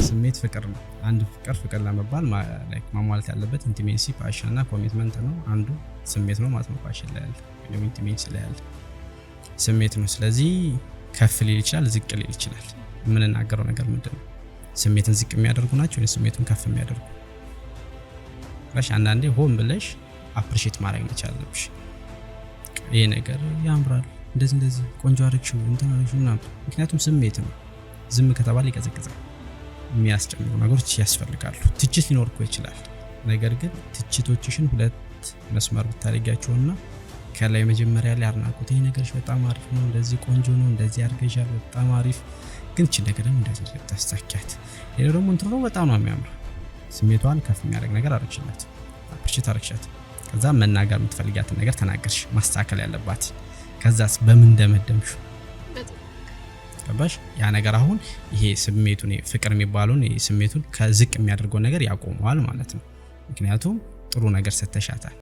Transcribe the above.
ስሜት ፍቅር ነው። አንድ ፍቅር ለመባል ላይክ ማሟላት ያለበት ኢንቲሜሲ፣ ፓሽን እና ኮሚትመንት ነው። አንዱ ስሜት ነው ማለት ነው። ፓሽን ላይ ያለ ወይም ኢንቲሜሲ ላይ ያለ ስሜት ነው። ስለዚህ ከፍ ሊል ይችላል፣ ዝቅ ሊል ይችላል። የምንናገረው ነገር ምንድነው? ስሜትን ዝቅ የሚያደርጉ ናቸው ወይ ስሜቱን ከፍ የሚያደርጉ? አንዳንዴ ሆን ብለሽ አፕሪሺየት ማድረግ መቻል አለብሽ። ይሄ ነገር ያምራል፣ እንደዚህ ቆንጆ አድርግሽው እንትን አድርግሽው ምናምን። ምክንያቱም ስሜት ነው። ዝም ከተባለ ይቀዘቅዛል። የሚያስጨምሩ ነገሮች ያስፈልጋሉ። ትችት ሊኖር እኮ ይችላል። ነገር ግን ትችቶችሽን ሁለት መስመር ብታደርጊያቸውና ከላይ መጀመሪያ ላይ አድናቆት፣ ይሄ ነገርሽ በጣም አሪፍ ነው፣ እንደዚህ ቆንጆ ነው፣ እንደዚህ አድርገሻል፣ በጣም አሪፍ፣ ግን እቺ ነገር እንደዚህ ታስተካክያት፣ ሌላው ደግሞ እንትኑ ነው በጣም ነው የሚያምር። ስሜቷን ከፍ የሚያደርግ ነገር አድርግሽላት፣ አፕሪሺየት አድርግሻት። ከዛ መናገር የምትፈልጊያትን ነገር ተናገርሽ፣ ማስተካከል ያለባት። ከዛስ በምን እንደመደምሽ ገባሽ? ያ ነገር አሁን ይሄ ስሜቱን ፍቅር የሚባለውን ስሜቱን ከዝቅ የሚያደርገው ነገር ያቆመዋል ማለት ነው። ምክንያቱም ጥሩ ነገር ሰተሻታል።